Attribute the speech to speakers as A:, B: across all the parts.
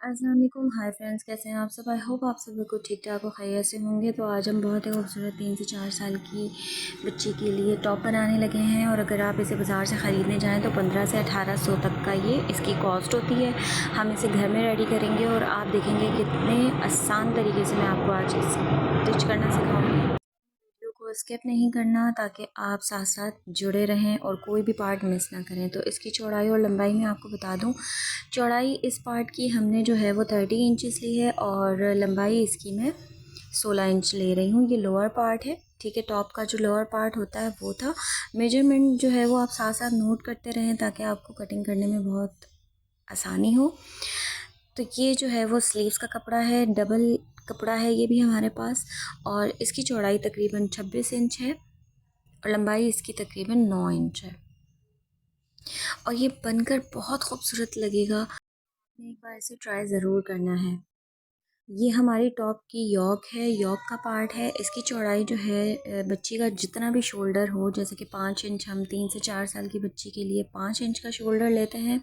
A: अस्सलाम वालेकुम। Hi friends, कैसे हैं आप सब? आई होप आप सब बिल्कुल ठीक ठाक और खैरियत से होंगे। तो आज हम बहुत ही खूबसूरत 3 से 4 साल की बच्ची के लिए टॉप बनाने लगे हैं। और अगर आप इसे बाज़ार से ख़रीदने जाएं तो 15 से 1800 तक का ये इसकी कॉस्ट होती है। हम इसे घर में रेडी करेंगे और आप देखेंगे कितने आसान तरीके से मैं आपको आज स्टिच करना सिखाऊंगी। वीडियो को स्किप नहीं करना ताकि आप साथ साथ जुड़े रहें और कोई भी पार्ट मिस ना करें। तो इसकी चौड़ाई और लंबाई में आपको बता दूं, चौड़ाई इस पार्ट की हमने जो है वो 30 इंचेस ली है और लंबाई इसकी मैं 16 इंच ले रही हूँ। ये लोअर पार्ट है, ठीक है। टॉप का जो लोअर पार्ट होता है वो था। मेजरमेंट जो है वो आप साथ साथ नोट करते रहें ताकि आपको कटिंग करने में बहुत आसानी हो। तो ये जो है वो स्लीव्स का कपड़ा है, डबल कपड़ा है ये भी हमारे पास। और इसकी चौड़ाई तकरीबन 26 इंच है और लंबाई इसकी तकरीबन 9 इंच है। और ये बनकर बहुत खूबसूरत लगेगा। आपने एक बार इसे ट्राई ज़रूर करना है। ये हमारी टॉप की योक है, योक का पार्ट है। इसकी चौड़ाई जो है बच्ची का जितना भी शोल्डर हो, जैसे कि 5 इंच, हम 3 से 4 साल की बच्ची के लिए 5 इंच का शोल्डर लेते हैं,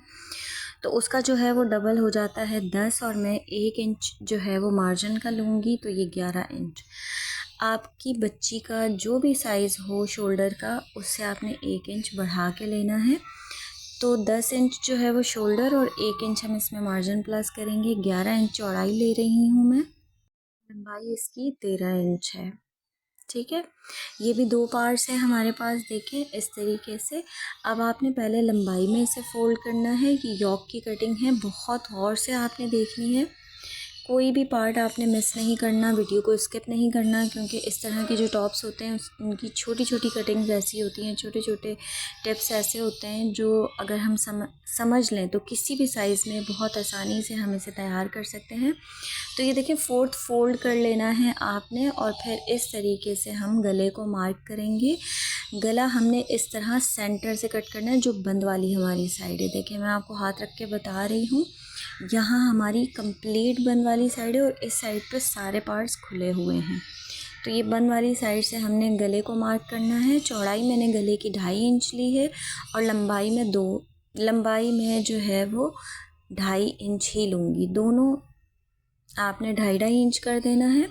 A: तो उसका जो है वो डबल हो जाता है 10। और मैं 1 इंच जो है वो मार्जिन का लूँगी, तो ये 11 इंच। आपकी बच्ची का जो भी साइज़ हो शोल्डर का, उससे आपने 1 इंच बढ़ा के लेना है। तो 10 इंच जो है वो शोल्डर और 1 इंच हम इसमें मार्जिन प्लस करेंगे। 11 इंच चौड़ाई ले रही हूँ मैं। लंबाई इसकी 13 इंच है, ठीक है। ये भी 2 पार्ट्स हैं हमारे पास, देखें इस तरीके से। अब आपने पहले लंबाई में इसे फोल्ड करना है। ये योक की कटिंग है, बहुत गौर से आपने देखनी है। कोई भी पार्ट आपने मिस नहीं करना, वीडियो को स्किप नहीं करना, क्योंकि इस तरह के जो टॉप्स होते हैं उनकी छोटी छोटी कटिंग्स ऐसी होती हैं, छोटे छोटे टिप्स ऐसे होते हैं जो अगर हम समझ लें तो किसी भी साइज़ में बहुत आसानी से हम इसे तैयार कर सकते हैं। तो ये देखें, 4th फोल्ड कर लेना है आपने और फिर इस तरीके से हम गले को मार्क करेंगे। गला हमने इस तरह सेंटर से कट करना है, जो बंद वाली हमारी साइड है। देखें, मैं आपको हाथ रख के बता रही हूँ, यहाँ हमारी कंप्लीट बंद वाली साइड है और इस साइड पे सारे पार्ट्स खुले हुए हैं। तो ये बंद वाली साइड से हमने गले को मार्क करना है। चौड़ाई मैंने गले की 2.5 इंच ली है और लंबाई में जो है वो 2.5 इंच ही लूँगी। दोनों आपने 2.5 इंच कर देना है।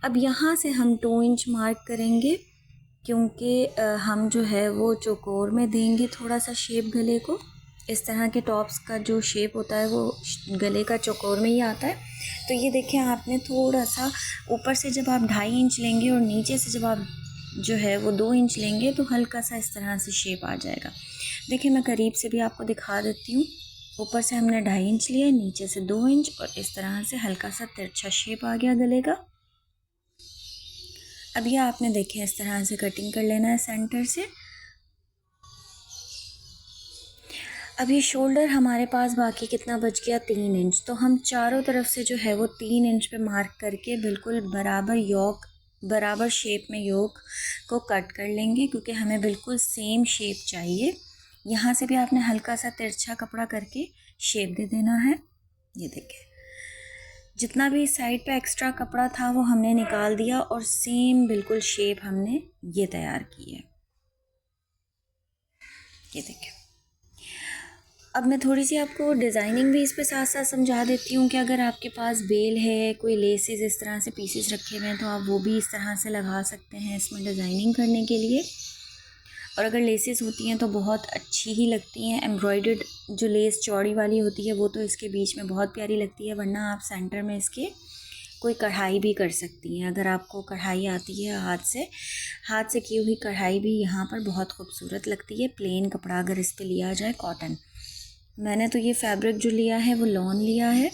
A: अब यहाँ से हम 2 इंच मार्क करेंगे, क्योंकि हम जो है वो चौकोर में देंगे थोड़ा सा शेप गले को। इस तरह के टॉप्स का जो शेप होता है वो गले का चौकोर में ही आता है। तो ये देखें, आपने थोड़ा सा ऊपर से जब आप 2.5 इंच लेंगे और नीचे से जब आप जो है वो 2 इंच लेंगे तो हल्का सा इस तरह से शेप आ जाएगा। देखिए, मैं करीब से भी आपको दिखा देती हूँ। ऊपर से हमने 2.5 इंच लिया, नीचे से 2 इंच, और इस तरह से हल्का सा तिरछा शेप आ गया गले का। अब ये आपने देखें इस तरह से कटिंग कर लेना है सेंटर से। अब ये शोल्डर हमारे पास बाकी कितना बच गया, 3 इंच। तो हम चारों तरफ से जो है वो 3 इंच पे मार्क करके बिल्कुल बराबर शेप में योक को कट कर लेंगे, क्योंकि हमें बिल्कुल सेम शेप चाहिए। यहाँ से भी आपने हल्का सा तिरछा कपड़ा करके शेप दे देना है। ये देखें, जितना भी साइड पे एक्स्ट्रा कपड़ा था वो हमने निकाल दिया और सेम बिल्कुल शेप हमने ये तैयार की है। ये देखें, अब मैं थोड़ी सी आपको डिज़ाइनिंग भी इस पे साथ साथ समझा देती हूँ कि अगर आपके पास बेल है, कोई लेसेस इस तरह से पीसेस रखे हुए हैं, तो आप वो भी इस तरह से लगा सकते हैं इसमें डिज़ाइनिंग करने के लिए। और अगर लेसेस होती हैं तो बहुत अच्छी ही लगती हैं। एम्ब्रॉयडर्ड जो लेस चौड़ी वाली होती है वो तो इसके बीच में बहुत प्यारी लगती है, वरना आप सेंटर में इसके कोई कढ़ाई भी कर सकती हैं। अगर आपको कढ़ाई आती है हाथ से की हुई कढ़ाई भी यहाँ पर बहुत खूबसूरत लगती है। प्लेन कपड़ा अगर इस पर लिया जाए, कॉटन, मैंने तो ये फैब्रिक जो लिया है वो लॉन लिया है,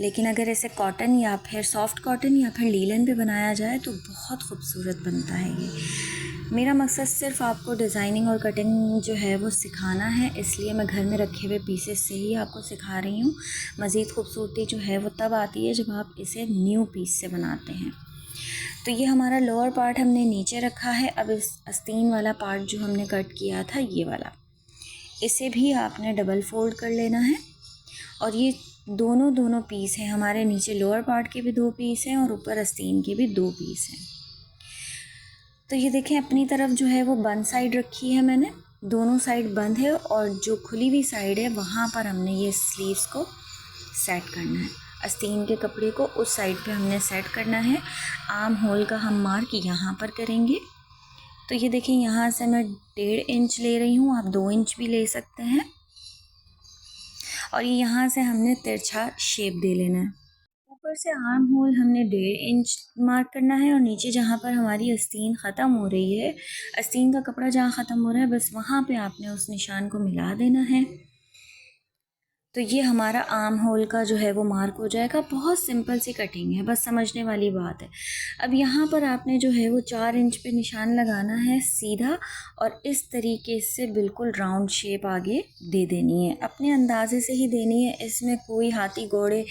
A: लेकिन अगर इसे कॉटन या फिर सॉफ्ट कॉटन या फिर लीलन पे बनाया जाए तो बहुत खूबसूरत बनता है ये। मेरा मकसद सिर्फ आपको डिज़ाइनिंग और कटिंग जो है वो सिखाना है, इसलिए मैं घर में रखे हुए पीसेस से ही आपको सिखा रही हूँ। मज़ीद खूबसूरती जो है वो तब आती है जब आप इसे न्यू पीस से बनाते हैं। तो ये हमारा लोअर पार्ट हमने नीचे रखा है। अब इस आस्तीन वाला पार्ट जो हमने कट किया था, ये वाला, इसे भी आपने डबल फोल्ड कर लेना है। और ये दोनों पीस हैं हमारे, नीचे लोअर पार्ट के भी 2 पीस हैं और ऊपर आस्तीन के भी 2 पीस हैं। तो ये देखें, अपनी तरफ जो है वो बन साइड रखी है मैंने, दोनों साइड बंद है और जो खुली हुई साइड है वहाँ पर हमने ये स्लीव्स को सेट करना है। आस्तीन के कपड़े को उस साइड पे हमने सेट करना है। आर्म होल का हम मार्क यहाँ पर करेंगे। तो ये देखिए यहाँ से मैं 1.5 इंच ले रही हूँ, आप 2 इंच भी ले सकते हैं। और ये यहाँ से हमने तिरछा शेप दे लेना है। ऊपर से आर्म होल हमने 1.5 इंच मार्क करना है और नीचे जहाँ पर हमारी आस्तीन ख़त्म हो रही है, आस्तीन का कपड़ा जहाँ ख़त्म हो रहा है, बस वहाँ पे आपने उस निशान को मिला देना है। तो ये हमारा आर्म होल का जो है वो मार्क हो जाएगा। बहुत सिंपल सी कटिंग है, बस समझने वाली बात है। अब यहाँ पर आपने जो है वो 4 इंच पे निशान लगाना है सीधा, और इस तरीके से बिल्कुल राउंड शेप आगे दे देनी है। अपने अंदाजे से ही देनी है, इसमें कोई हाथी घोड़े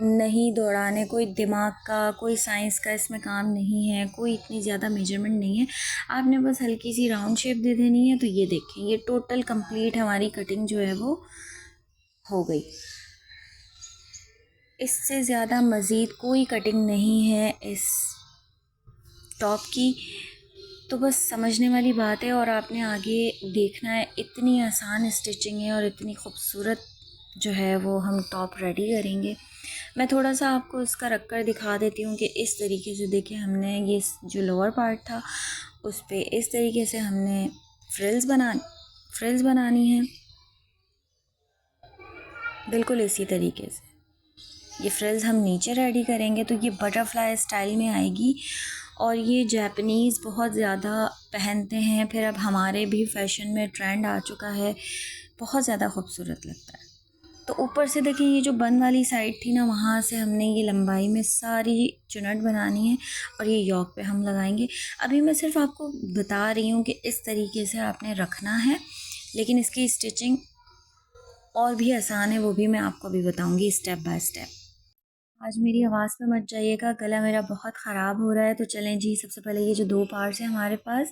A: नहीं दौड़ाने, कोई दिमाग का, कोई साइंस का इसमें काम नहीं है, कोई इतनी ज़्यादा मेजरमेंट नहीं है। आपने बस हल्की सी राउंड शेप दे देनी है। तो ये देखें, ये टोटल कंप्लीट हमारी कटिंग जो है वो हो गई। इससे ज़्यादा मज़ीद कोई कटिंग नहीं है इस टॉप की। तो बस समझने वाली बात है और आपने आगे देखना है। इतनी आसान स्टिचिंग है और इतनी खूबसूरत जो है वो हम टॉप रेडी करेंगे। मैं थोड़ा सा आपको इसका रख कर दिखा देती हूँ कि इस तरीके से देखिए, हमने ये जो लोअर पार्ट था उस पर इस तरीके से हमने फ्रिल्स बनानी है, बिल्कुल इसी तरीके से। ये फ्रिल्स हम नीचे रेडी करेंगे तो ये बटरफ्लाई स्टाइल में आएगी, और ये जापानीज़ बहुत ज़्यादा पहनते हैं। फिर अब हमारे भी फैशन में ट्रेंड आ चुका है, बहुत ज़्यादा खूबसूरत लगता है। तो ऊपर से देखिए, ये जो बंद वाली साइड थी ना, वहाँ से हमने ये लंबाई में सारी चुनट बनानी है और ये योक पे हम लगाएंगे। अभी मैं सिर्फ आपको बता रही हूँ कि इस तरीके से आपने रखना है, लेकिन इसकी स्टिचिंग और भी आसान है, वो भी मैं आपको अभी बताऊँगी स्टेप बाय स्टेप। आज मेरी आवाज़ पे मत जाइएगा, गला मेरा बहुत ख़राब हो रहा है। तो चलें जी, सबसे पहले ये जो 2 पार्ट्स हैं हमारे पास,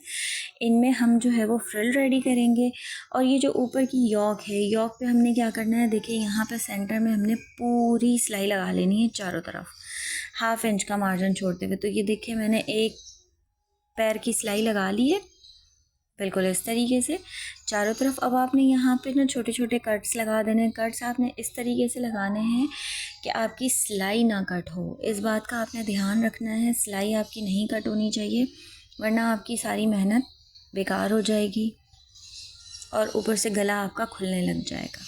A: इनमें हम जो है वो फ्रिल रेडी करेंगे। और ये जो ऊपर की योक है, योक पे हमने क्या करना है, देखिए यहाँ पे सेंटर में हमने पूरी सिलाई लगा लेनी है चारों तरफ, 1/2 इंच का मार्जिन छोड़ते हुए। तो ये देखिए, मैंने एक पैर की सिलाई लगा ली है बिल्कुल इस तरीके से चारों तरफ। अब आपने यहाँ पे ना छोटे छोटे कट्स लगा देने हैं। कट्स आपने इस तरीके से लगाने हैं कि आपकी सिलाई ना कट हो। इस बात का आपने ध्यान रखना है, सिलाई आपकी नहीं कट होनी चाहिए, वरना आपकी सारी मेहनत बेकार हो जाएगी और ऊपर से गला आपका खुलने लग जाएगा।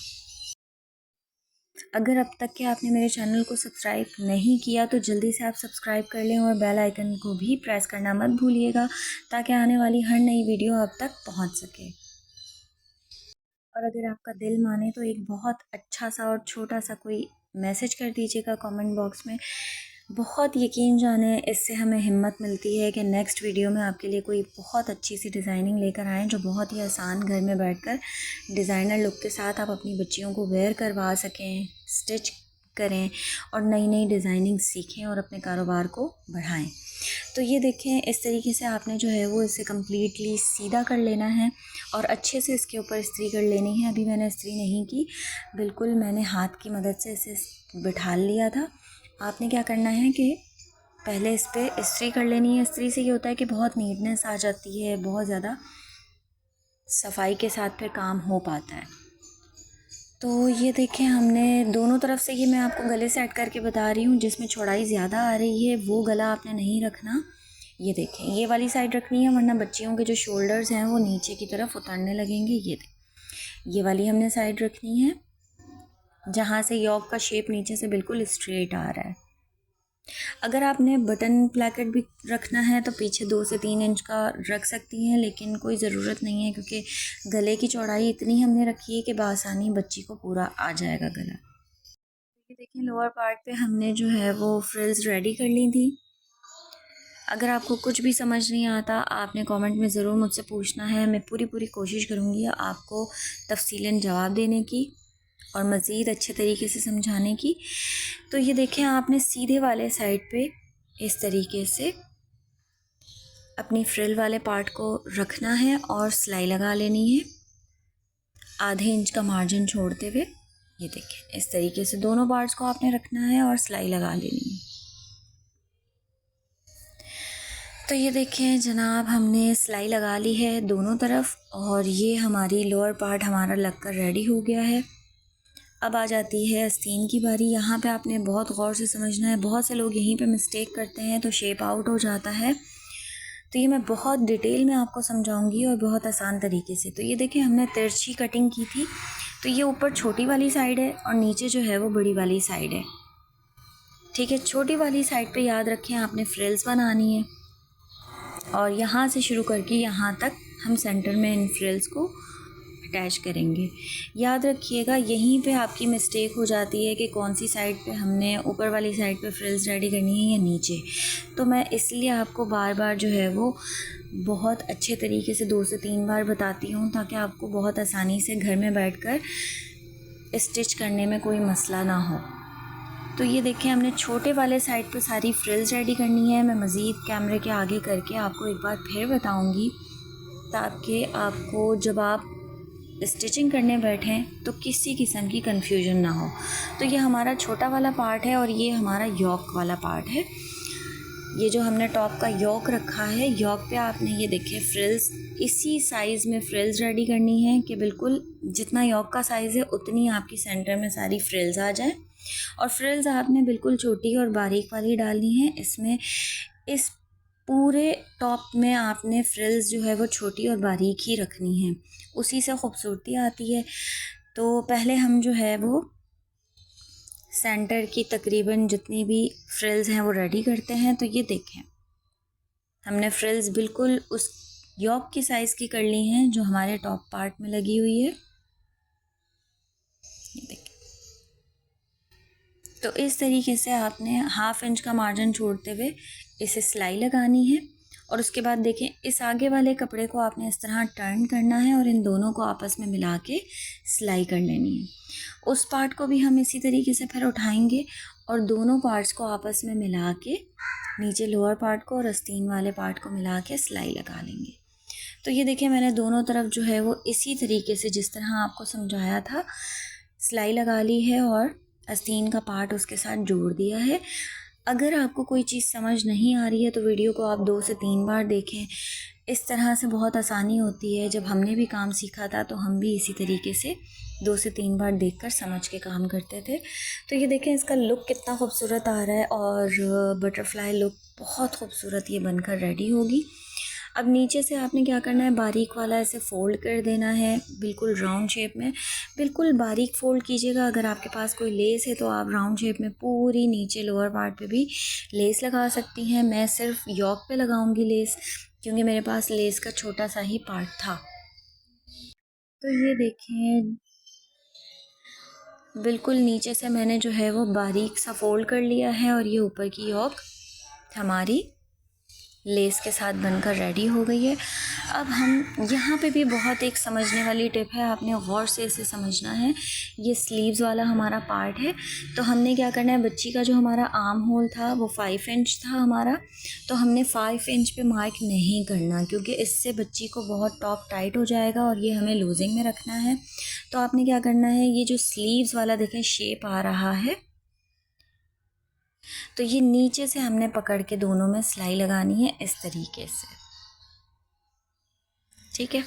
A: अगर अब तक के आपने मेरे चैनल को सब्सक्राइब नहीं किया तो जल्दी से आप सब्सक्राइब कर लें और बेल आइकन को भी प्रेस करना मत भूलिएगा, ताकि आने वाली हर नई वीडियो आप तक पहुंच सके। और अगर आपका दिल माने तो एक बहुत अच्छा सा और छोटा सा कोई मैसेज कर दीजिएगा कमेंट बॉक्स में। बहुत यकीन जाने, इससे हमें हिम्मत मिलती है कि नेक्स्ट वीडियो में आपके लिए कोई बहुत अच्छी सी डिज़ाइनिंग लेकर आएँ, जो बहुत ही आसान घर में बैठकर डिज़ाइनर लुक के साथ आप अपनी बच्चियों को वेयर करवा सकें, स्टिच करें और नई नई डिज़ाइनिंग सीखें और अपने कारोबार को बढ़ाएं। तो ये देखें, इस तरीके से आपने जो है वो इसे कम्प्लीटली सीधा कर लेना है और अच्छे से इसके ऊपर इस्त्री कर लेनी है। अभी मैंने इस्त्री नहीं की, बिल्कुल मैंने हाथ की मदद से इसे बिठा लिया था। आपने क्या करना है कि पहले इस पर इस्त्री कर लेनी है। इस्त्री से ये होता है कि बहुत नीटनेस आ जाती है, बहुत ज़्यादा सफाई के साथ फिर काम हो पाता है। तो ये देखें, हमने दोनों तरफ से, ये मैं आपको गले से ऐड करके बता रही हूँ, जिसमें चौड़ाई ज़्यादा आ रही है वो गला आपने नहीं रखना। ये देखें, ये वाली साइड रखनी है, वरना बच्चियों के जो शोल्डर्स हैं वो नीचे की तरफ उतरने लगेंगे। ये देखें, ये वाली हमने साइड रखनी है जहाँ से योक का शेप नीचे से बिल्कुल स्ट्रेट आ रहा है। अगर आपने बटन प्लैकेट भी रखना है तो पीछे 2 से 3 इंच का रख सकती हैं, लेकिन कोई ज़रूरत नहीं है, क्योंकि गले की चौड़ाई इतनी हमने रखी है कि बआसानी बच्ची को पूरा आ जाएगा गला। ये देखिए, लोअर पार्ट पे हमने जो है वो फ्रिल्स रेडी कर ली थी। अगर आपको कुछ भी समझ नहीं आता, आपने कमेंट में ज़रूर मुझसे पूछना है, मैं पूरी कोशिश करूँगी आपको तफसीलन जवाब देने की और मज़ीद अच्छे तरीके से समझाने की। तो ये देखें, आपने सीधे वाले साइड पे इस तरीके से अपनी फ्रिल वाले पार्ट को रखना है और सिलाई लगा लेनी है, आधे इंच का मार्जिन छोड़ते हुए। ये देखें, इस तरीके से दोनों पार्ट्स को आपने रखना है और सिलाई लगा लेनी है। तो ये देखें जनाब, हमने सिलाई लगा ली है दोनों तरफ और ये हमारी लोअर पार्ट हमारा लगकर रेडी हो गया है। अब आ जाती है आस्तीन की बारी। यहाँ पे आपने बहुत गौर से समझना है, बहुत से लोग यहीं पे मिस्टेक करते हैं तो शेप आउट हो जाता है। तो ये मैं बहुत डिटेल में आपको समझाऊंगी और बहुत आसान तरीके से। तो ये देखिए, हमने तिरछी कटिंग की थी, तो ये ऊपर छोटी वाली साइड है और नीचे जो है वो बड़ी वाली साइड है। ठीक है, छोटी वाली साइड पे याद रखें आपने फ्रिल्स बनानी है और यहाँ से शुरू करके यहाँ तक हम सेंटर में इन फ्रिल्स को अटैच करेंगे। याद रखिएगा, यहीं पे आपकी मिस्टेक हो जाती है कि कौन सी साइड पे हमने ऊपर वाली साइड पे फ्रिल्स रेडी करनी है या नीचे। तो मैं इसलिए आपको बार बार जो है वो बहुत अच्छे तरीके से 2 से 3 बार बताती हूँ, ताकि आपको बहुत आसानी से घर में बैठकर स्टिच करने में कोई मसला ना हो। तो ये देखें, हमने छोटे वाले साइड पे सारी फ्रिल्स रेडी करनी है। मैं मज़ीद कैमरे के आगे करके आपको एक बार फिर बताऊंगी, ताकि आपको जब आप स्टिचिंग करने बैठें तो किसी किस्म की कंफ्यूजन ना हो। तो ये हमारा छोटा वाला पार्ट है और ये हमारा योक वाला पार्ट है। ये जो हमने टॉप का योक रखा है, योक पे आपने ये देखे फ्रिल्स इसी साइज़ में फ्रिल्स रेडी करनी है कि बिल्कुल जितना योक का साइज़ है उतनी आपकी सेंटर में सारी फ्रिल्स आ जाए। और फ्रिल्स आपने बिल्कुल छोटी और बारीक वाली डालनी है इसमें। इस पूरे टॉप में आपने फ्रिल्स जो है वो छोटी और बारीक ही रखनी है, उसी से खूबसूरती आती है। तो पहले हम जो है वो सेंटर की तकरीबन जितनी भी फ्रिल्स हैं वो रेडी करते हैं। तो ये देखें, हमने फ्रिल्स बिल्कुल उस योक की साइज़ की कर ली हैं जो हमारे टॉप पार्ट में लगी हुई है। ये देखें, तो इस तरीके से आपने 1/2 इंच का मार्जिन छोड़ते हुए इसे सिलाई लगानी है। और उसके बाद देखें, इस आगे वाले कपड़े को आपने इस तरह टर्न करना है और इन दोनों को आपस में मिला के सिलाई कर लेनी है। उस पार्ट को भी हम इसी तरीके से फिर उठाएंगे और दोनों पार्ट्स को आपस में मिला के नीचे लोअर पार्ट को और आस्तीन वाले पार्ट को मिला के सिलाई लगा लेंगे। तो ये देखिए, मैंने दोनों तरफ जो है वो इसी तरीके से जिस तरह आपको समझाया था सिलाई लगा ली है और आस्तीन का पार्ट उसके साथ जोड़ दिया है। अगर आपको कोई चीज़ समझ नहीं आ रही है तो वीडियो को आप 2 से 3 बार देखें। इस तरह से बहुत आसानी होती है। जब हमने भी काम सीखा था तो हम भी इसी तरीके से 2 से 3 बार देखकर समझ के काम करते थे। तो ये देखें, इसका लुक कितना खूबसूरत आ रहा है और बटरफ्लाई लुक बहुत खूबसूरत ये बनकर रेडी होगी। अब नीचे से आपने क्या करना है, बारीक वाला ऐसे फ़ोल्ड कर देना है बिल्कुल राउंड शेप में। बिल्कुल बारीक फ़ोल्ड कीजिएगा। अगर आपके पास कोई लेस है तो आप राउंड शेप में पूरी नीचे लोअर पार्ट पे भी लेस लगा सकती हैं। मैं सिर्फ योक पे लगाऊंगी लेस, क्योंकि मेरे पास लेस का छोटा सा ही पार्ट था। तो ये देखें, बिल्कुल नीचे से मैंने जो है वो बारीक सा फ़ोल्ड कर लिया है और ये ऊपर की योक हमारी लेस के साथ बनकर रेडी हो गई है। अब हम यहाँ पे भी बहुत एक समझने वाली टिप है, आपने गौर से इसे समझना है। ये स्लीव्स वाला हमारा पार्ट है। तो हमने क्या करना है, बच्ची का जो हमारा आर्म होल था वो 5 इंच था हमारा, तो हमने 5 इंच पे मार्क नहीं करना, क्योंकि इससे बच्ची को बहुत टॉप टाइट हो जाएगा और ये हमें लूजिंग में रखना है। तो आपने क्या करना है, ये जो स्लीव्स वाला देखें शेप आ रहा है, तो ये नीचे से हमने पकड़ के दोनों में सिलाई लगानी है इस तरीके से। ठीक है,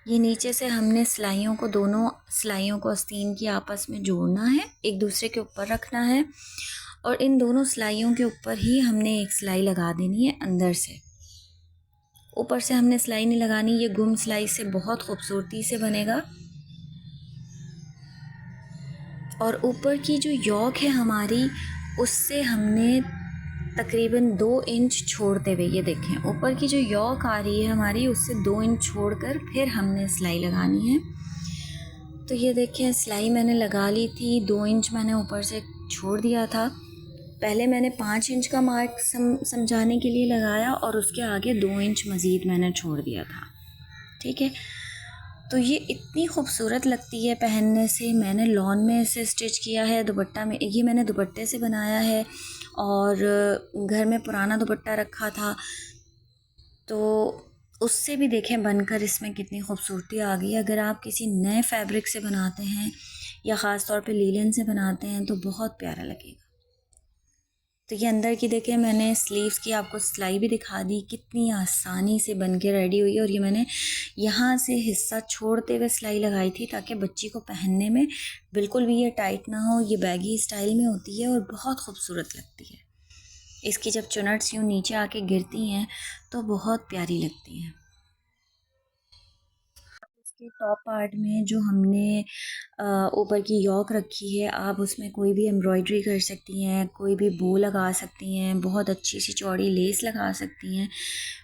A: ये नीचे से हमने सिलाइयों को, दोनों सिलाइयों को आस्तीन की आपस में जोड़ना है, एक दूसरे के ऊपर रखना है और इन दोनों सिलाइयों के ऊपर ही हमने एक सिलाई लगा देनी है अंदर से। ऊपर से हमने सिलाई नहीं लगानी, ये गुम सिलाई से बहुत खूबसूरती से बनेगा। और ऊपर की जो योक है हमारी, उससे हमने तकरीबन 2 इंच छोड़ते हुए, ये देखें ऊपर की जो योक आ रही है हमारी, उससे 2 इंच छोड़कर फिर हमने सिलाई लगानी है। तो ये देखें, सिलाई मैंने लगा ली थी, 2 इंच मैंने ऊपर से छोड़ दिया था। पहले मैंने 5 इंच का मार्क समझाने के लिए लगाया और उसके आगे 2 इंच मज़ीद मैंने छोड़ दिया था। ठीक है, तो ये इतनी खूबसूरत लगती है पहनने से। मैंने लॉन में इसे स्टिच किया है, दुपट्टा में, ये मैंने दुपट्टे से बनाया है और घर में पुराना दुपट्टा रखा था तो उससे भी देखें बनकर इसमें कितनी खूबसूरती आ गई। अगर आप किसी नए फैब्रिक से बनाते हैं या ख़ास तौर पे लीलन से बनाते हैं तो बहुत प्यारा लगेगा। तो ये अंदर की देखिए, मैंने स्लीव्स की आपको सिलाई भी दिखा दी, कितनी आसानी से बन के रेडी हुई है। और ये मैंने यहाँ से हिस्सा छोड़ते हुए सिलाई लगाई थी ताकि बच्ची को पहनने में बिल्कुल भी ये टाइट ना हो। ये बैगी स्टाइल में होती है और बहुत खूबसूरत लगती है। इसकी जब चुनट्स यूँ नीचे आके गिरती हैं तो बहुत प्यारी लगती हैं। इसके टॉप पार्ट में जो हमने ऊपर की यॉक रखी है, आप उसमें कोई भी एम्ब्रॉयडरी कर सकती हैं, कोई भी बो लगा सकती हैं, बहुत अच्छी सी चौड़ी लेस लगा सकती हैं।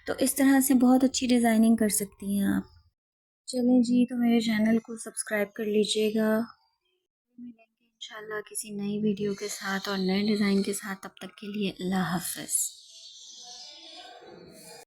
A: तो इस तरह से बहुत अच्छी डिज़ाइनिंग कर सकती हैं आप। चलें जी, तो मेरे चैनल को सब्सक्राइब कर लीजिएगा। मिलेंगे इंशाल्लाह किसी नई वीडियो के साथ और नए डिज़ाइन के साथ। तब तक के लिए अल्लाह हाफ़िज़।